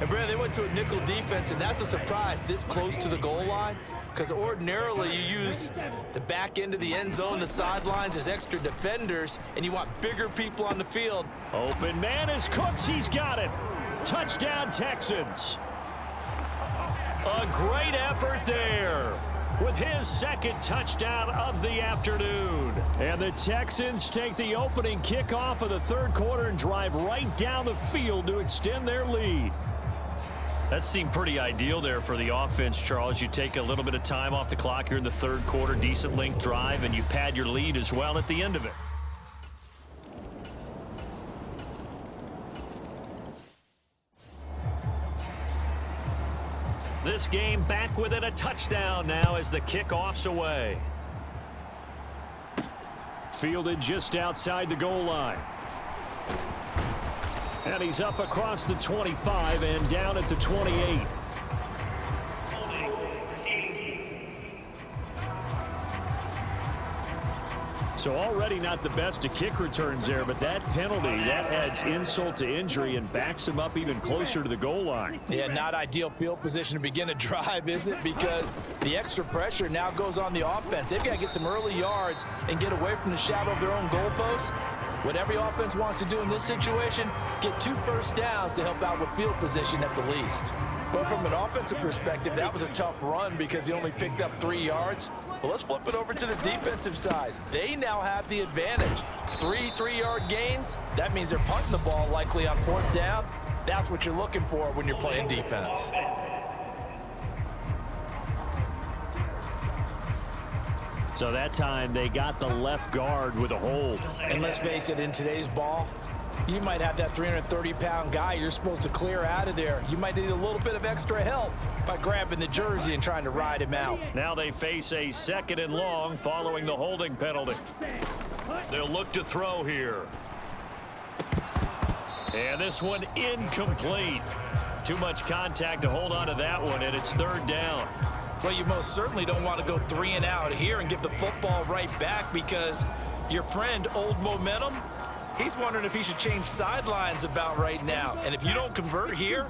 And, Brad, they went to a nickel defense, and that's a surprise this close to the goal line because ordinarily you use the back end of the end zone, the sidelines as extra defenders, and you want bigger people on the field. Open man is Cooks. He's got it. Touchdown, Texans. A great effort there with his 2nd touchdown of the afternoon. And the Texans take the opening kickoff of the 3rd quarter and drive right down the field to extend their lead. That seemed pretty ideal there for the offense, Charles. You take a little bit of time off the clock here in the 3rd quarter, decent length drive, and you pad your lead as well at the end of it. This game back within a touchdown now as the kickoff's away. Fielded just outside the goal line. And he's up across the 25 and down at the 28. So already not the best of kick returns there, but that penalty, that adds insult to injury and backs him up even closer to the goal line. Yeah, not ideal field position to begin a drive, is it? Because the extra pressure now goes on the offense. They've got to get some early yards and get away from the shadow of their own goalposts. What every offense wants to do in this situation, get 2 first downs to help out with field position at the least. Well, from an offensive perspective, that was a tough run because he only picked up 3 yards. Well, let's flip it over to the defensive side. They now have the advantage. 3 3-yard gains. That means they're punting the ball likely on 4th down. That's what you're looking for when you're playing defense. So that time they got the left guard with a hold. And let's face it, in today's ball, you might have that 330-pound guy you're supposed to clear out of there. You might need a little bit of extra help by grabbing the jersey and trying to ride him out. Now they face a 2nd and long following the holding penalty. They'll look to throw here. And this one incomplete. Too much contact to hold on to that one, and it's 3rd down. Well, you most certainly don't want to go 3 and out here and give the football right back because your friend, Old Momentum, he's wondering if he should change sidelines about right now. And if you don't convert here,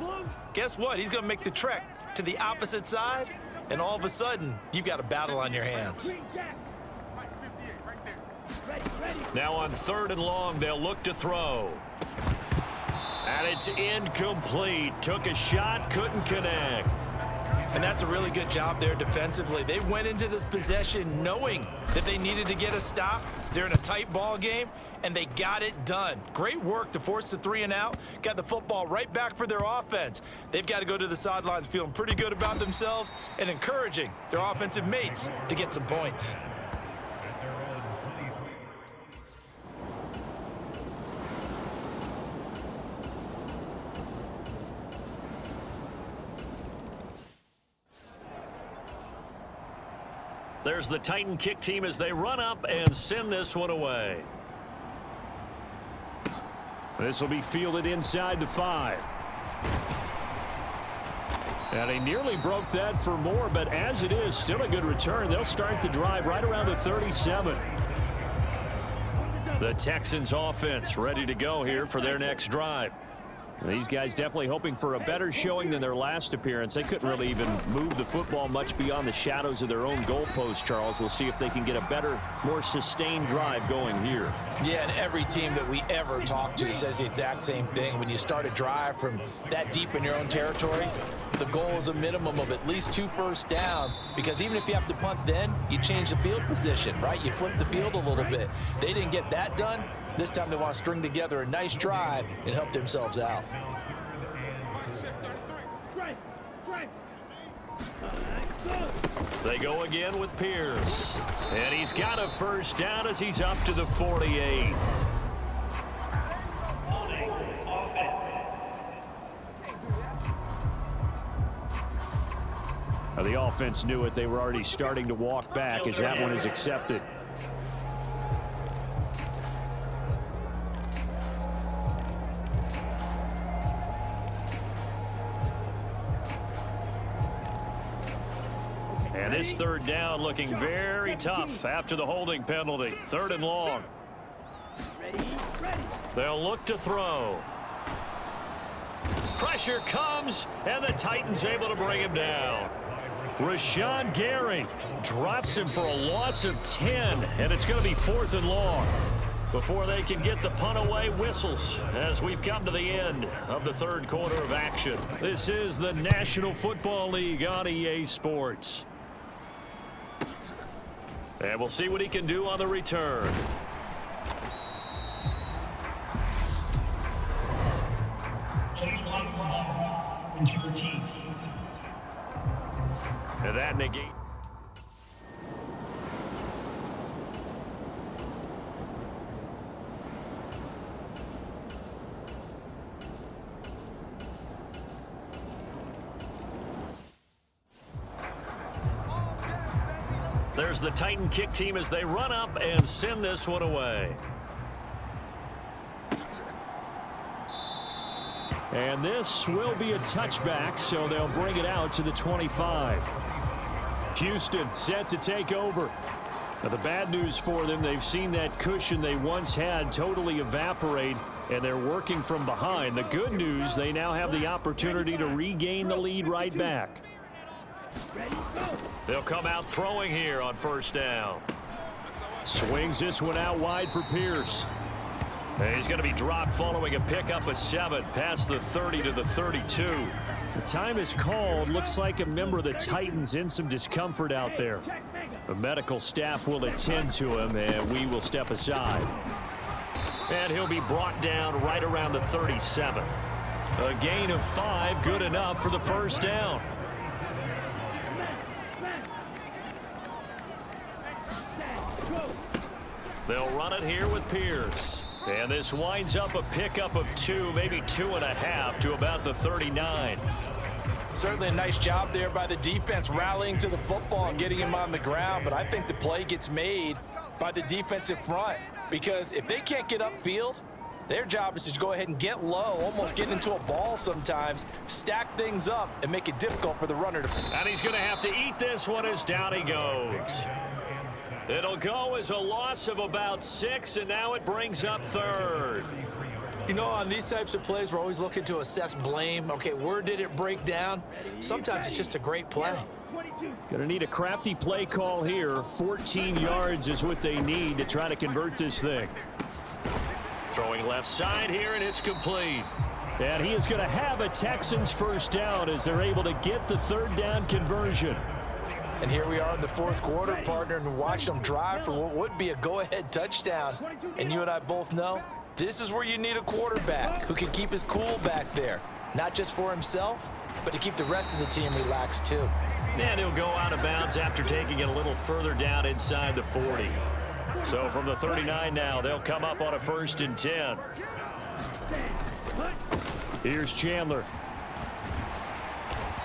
guess what? He's going to make the trek to the opposite side, and all of a sudden, you've got a battle on your hands. Now on 3rd and long, they'll look to throw. And it's incomplete. Took a shot, couldn't connect. And that's a really good job there defensively. They went into this possession knowing that they needed to get a stop. They're in a tight ball game, and they got it done. Great work to force the 3 and out, got the football right back for their offense. They've got to go to the sidelines feeling pretty good about themselves and encouraging their offensive mates to get some points. There's the Titan kick team as they run up and send this one away. This will be fielded inside the 5. And he nearly broke that for more, but as it is, still a good return. They'll start the drive right around the 37. The Texans offense ready to go here for their next drive. These guys definitely hoping for a better showing than their last appearance. They couldn't really even move the football much beyond the shadows of their own goalpost, Charles. We'll see if they can get a better, more sustained drive going here. Yeah, and every team that we ever talk to says the exact same thing. When you start a drive from that deep in your own territory, the goal is a minimum of at least 2 first downs, because even if you have to punt then, you change the field position, right? You flip the field a little bit. They didn't get that done. This time they want to string together a nice drive and help themselves out. They go again with Pierce. And he's got a first down as he's up to the 48. Now, the offense knew it. They were already starting to walk back as that one is accepted. And this third down looking very tough after the holding penalty. 3rd and long. They'll look to throw. Pressure comes, and the Titans able to bring him down. Rashawn Gary drops him for a loss of 10, and it's going to be 4th and long. Before they can get the punt away, whistles as we've come to the end of the 3rd quarter of action. This is the National Football League on EA Sports. And we'll see what he can do on the return. And that negates. There's the Titan kick team as they run up and send this one away. And this will be a touchback, so they'll bring it out to the 25. Houston set to take over. Now, the bad news for them, they've seen that cushion they once had totally evaporate, and they're working from behind. The good news, they now have the opportunity to regain the lead right back. They'll come out throwing here on 1st down. Swings this one out wide for Pierce. And he's going to be dropped following a pickup of 7 past the 30 to the 32. The time is called. Looks like a member of the Titans in some discomfort out there. The medical staff will attend to him, and we will step aside. And he'll be brought down right around the 37. A gain of 5, good enough for the 1st down. They'll run it here with Pierce. And this winds up a pickup of 2, maybe 2.5 to about the 39. Certainly a nice job there by the defense rallying to the football and getting him on the ground. But I think the play gets made by the defensive front, because if they can't get upfield, their job is to go ahead and get low, almost get into a ball sometimes, stack things up, and make it difficult for the runner to. And he's going to have to eat this one as down he goes. It'll go as a loss of about 6, and now it brings up 3rd. You know, on these types of plays, we're always looking to assess blame. Okay, where did it break down? Sometimes it's just a great play. Going to need a crafty play call here. 14 yards is what they need to try to convert this thing. Throwing left side here, and it's complete. And he is going to have a Texans 1st down as they're able to get the 3rd down conversion. And here we are in the fourth quarter, partner, and watch them drive for what would be a go-ahead touchdown. And you and I both know this is where you need a quarterback who can keep his cool back there, not just for himself, but to keep the rest of the team relaxed too. And he'll go out of bounds after taking it a little further down inside the 40. So from the 39 now, they'll come up on a 1st and 10. Here's Chandler.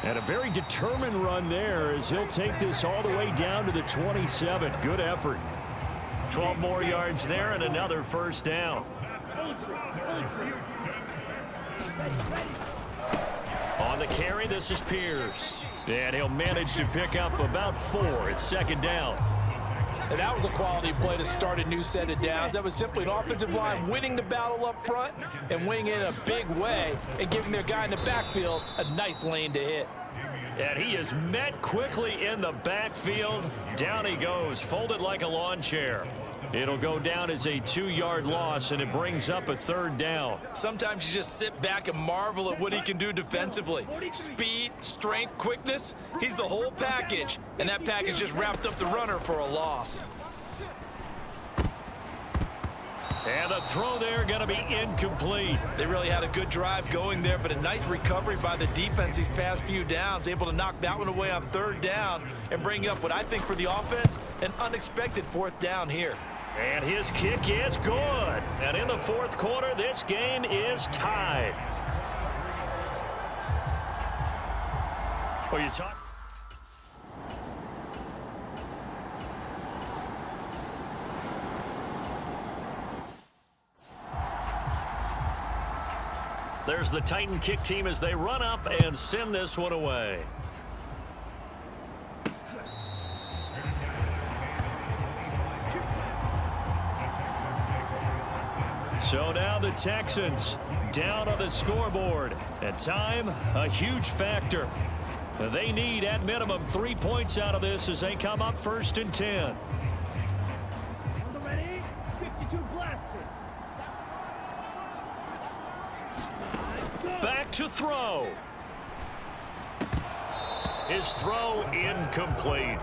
And a very determined run there as he'll take this all the way down to the 27. Good effort. 12 more yards there and another 1st down. On the carry, this is Pierce. And he'll manage to pick up about 4. It's 2nd down. And that was a quality play to start a new set of downs. That was simply an offensive line winning the battle up front and winning it in a big way and giving their guy in the backfield a nice lane to hit. And he is met quickly in the backfield. Down he goes, folded like a lawn chair. It'll go down as a 2-yard loss, and it brings up a 3rd down. Sometimes you just sit back and marvel at what he can do defensively. Speed, strength, quickness, he's the whole package. And that package just wrapped up the runner for a loss. And the throw there going to be incomplete. They really had a good drive going there, but a nice recovery by the defense these past few downs, able to knock that one away on 3rd down and bring up what I think for the offense, an unexpected 4th down here. And his kick is good. And in the 4th quarter, this game is tied. Well, you talk. There's the Titan kick team as they run up and send this one away. So now the Texans down on the scoreboard. And time, a huge factor. They need at minimum 3 points out of this as they come up 1st and 10. Ready? 52 blaster. Back to throw. His throw incomplete.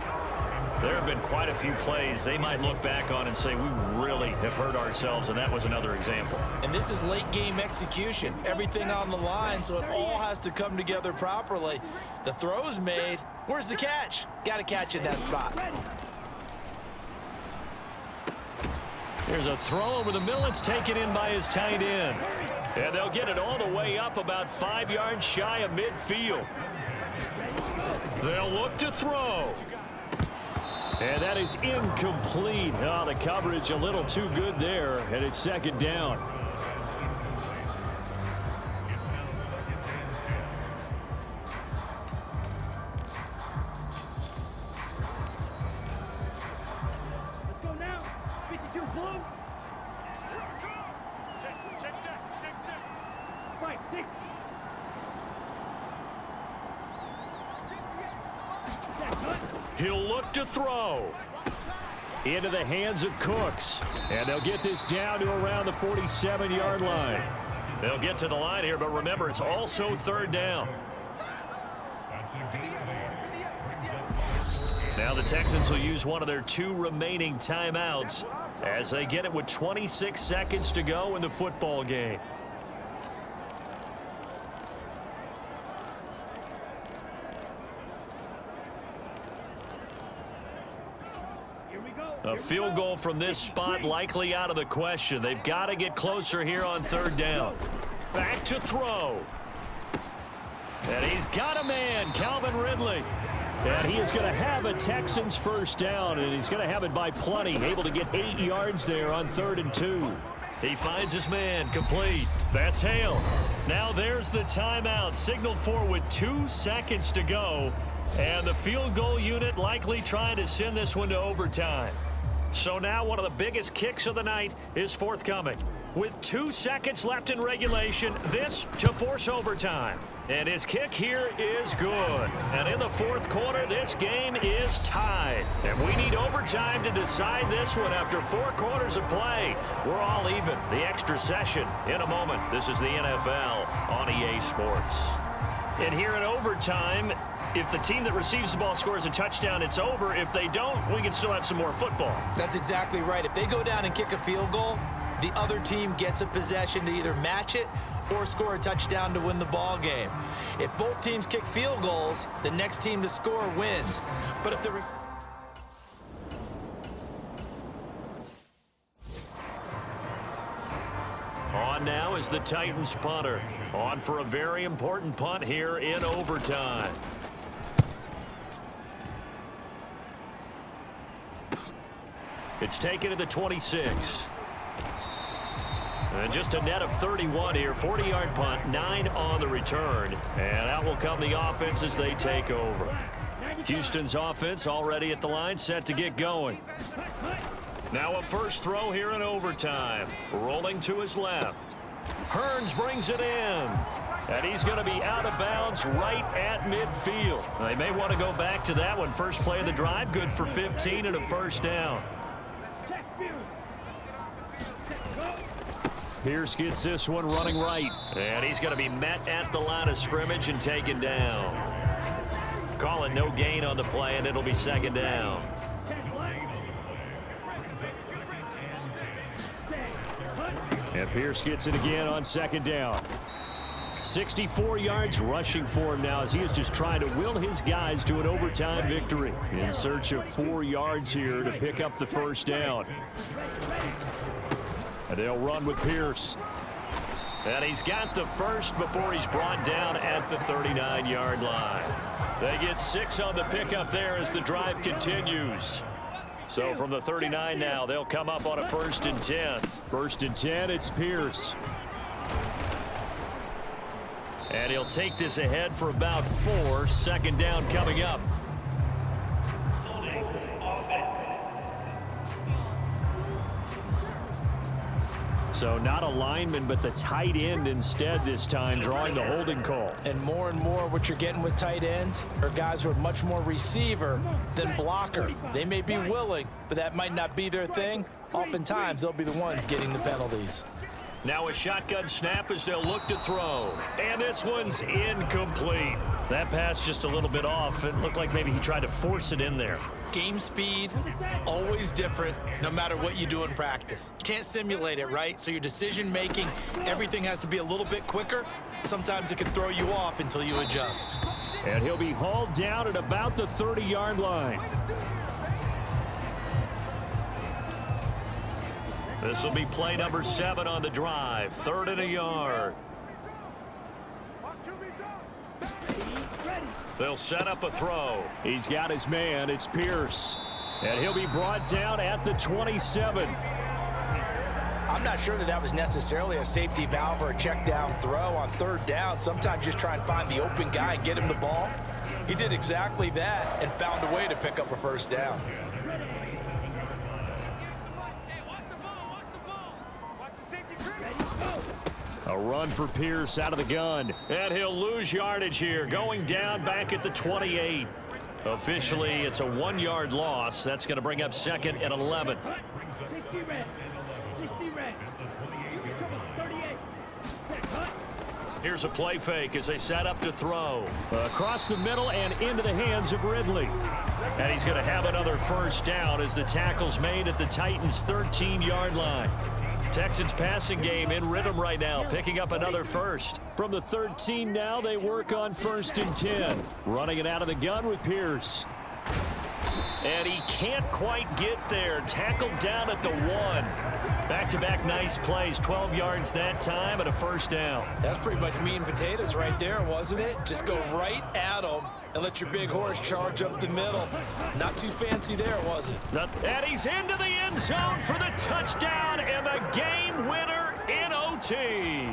There have been quite a few plays they might look back on and say, we really have hurt ourselves, and that was another example. And this is late game execution. Everything on the line, so it all has to come together properly. The throw's made. Where's the catch? Got to catch in that spot. Here's a throw over the middle. It's taken in by his tight end. And they'll get it all the way up about 5 yards shy of midfield. They'll look to throw. And that is incomplete. Oh, the coverage a little too good there, and it's 2nd down. Let's go now. 52 blue. Check. Right, 6. He'll look to throw. Into the hands of Cooks. And they'll get this down to around the 47-yard line. They'll get to the line here, but remember, it's also 3rd down. Now the Texans will use one of their 2 remaining timeouts as they get it with 26 seconds to go in the football game. A field goal from this spot likely out of the question. They've got to get closer here on 3rd down. Back to throw. And he's got a man, Calvin Ridley. And he is going to have a Texans 1st down, and he's going to have it by plenty. Able to get 8 yards there on 3rd and 2. He finds his man, complete. That's Hale. Now there's the timeout, signaled for with 2 seconds to go. And the field goal unit likely trying to send this one to overtime. So now one of the biggest kicks of the night is forthcoming. With 2 seconds left in regulation, this to force overtime. And his kick here is good. And in the 4th quarter, this game is tied. And we need overtime to decide this one after 4 quarters of play. We're all even. The extra session in a moment. This is the NFL on EA Sports. And here in overtime, If the team that receives the ball scores a touchdown, it's over. If they don't, we can still have some more football. That's exactly right. If they go down and kick a field goal, the other team gets a possession to either match it or score a touchdown to win the ball game. If both teams kick field goals, the next team to score wins. But if there is... On now is the Titans punter. On for a very important punt here in overtime. It's taken to the 26. And just a net of 31 here. 40-yard punt, 9 on the return. And out will come the offense as they take over. Houston's offense already at the line, set to get going. Now a first throw here in overtime. Rolling to his left. Hearns brings it in. And he's going to be out of bounds right at midfield. They may want to go back to that one. First play of the drive, good for 15 and a first down. Pierce gets this one running right. And he's going to be met at the line of scrimmage and taken down. Call it no gain on the play, and it'll be second down. And Pierce gets it again on second down. 64 yards rushing for him now as he is just trying to will his guys to an overtime victory. In search of 4 yards here to pick up the first down. And they'll run with Pierce. And he's got the first before he's brought down at the 39-yard line. They get 6 on the pickup there as the drive continues. So from the 39 now, they'll come up on a 1st and 10. 1st and 10, it's Pierce. And he'll take this ahead for about 4. Second down coming up. So not a lineman, but the tight end instead this time, drawing the holding call. And more what you're getting with tight ends are guys who are much more receiver than blocker. They may be willing, but that might not be their thing. Oftentimes, they'll be the ones getting the penalties. Now a shotgun snap as they'll look to throw. And this one's incomplete. That pass just a little bit off. It looked like maybe he tried to force it in there. Game speed, always different, no matter what you do in practice. You can't simulate it, right? So your decision making, everything has to be a little bit quicker. Sometimes it can throw you off until you adjust. And he'll be hauled down at about the 30-yard line. This will be play number 7 on the drive. 3rd and a yard. They'll set up a throw. He's got his man. It's Pierce. And he'll be brought down at the 27. I'm not sure that was necessarily a safety valve or a check down throw on 3rd down. Sometimes just try and find the open guy and get him the ball. He did exactly that and found a way to pick up a first down. A run for Pierce out of the gun. And he'll lose yardage here, going down back at the 28. Officially, it's a 1-yard loss. That's going to bring up 2nd and 11. Here's a play fake as they set up to throw. Across the middle and into the hands of Ridley. And he's going to have another first down as the tackle's made at the Titans' 13-yard line. Texans passing game in rhythm right now, picking up another first. From the 13 now, they work on 1st and 10. Running it out of the gun with Pierce. And he can't quite get there. Tackled down at the 1. Back-to-back nice plays. 12 yards that time and a first down. That's pretty much meat and potatoes right there, wasn't it? Just go right at them and let your big horse charge up the middle. Not too fancy there, was it? And he's into the end zone for the touchdown and the game winner in OT.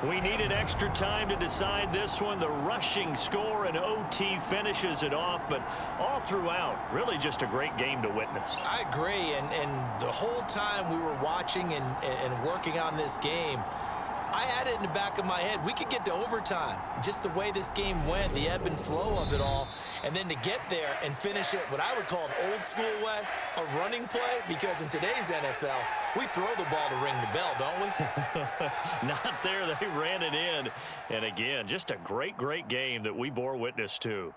We needed extra time to decide this one. The rushing score in OT finishes it off, but all throughout, really just a great game to witness. I agree, and the whole time we were watching and working on this game, I had it in the back of my head. We could get to overtime. Just the way this game went, the ebb and flow of it all, and then to get there and finish it what I would call an old school way, a running play, because in today's NFL, we throw the ball to ring the bell, don't we? Not there. They ran it in. And again, just a great, great game that we bore witness to.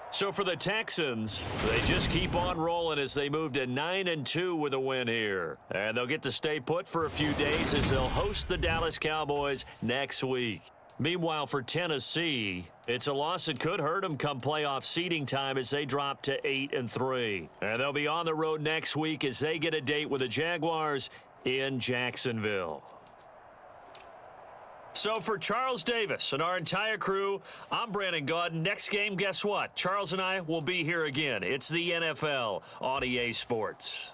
So for the Texans, they just keep on rolling as they move to 9-2 with a win here. And they'll get to stay put for a few days as they'll host the Dallas Cowboys next week. Meanwhile, for Tennessee, it's a loss that could hurt them come playoff seeding time as they drop to 8-3. And they'll be on the road next week as they get a date with the Jaguars in Jacksonville. So for Charles Davis and our entire crew, I'm Brandon Gaudin. Next game, guess what? Charles and I will be here again. It's the NFL on EA Sports.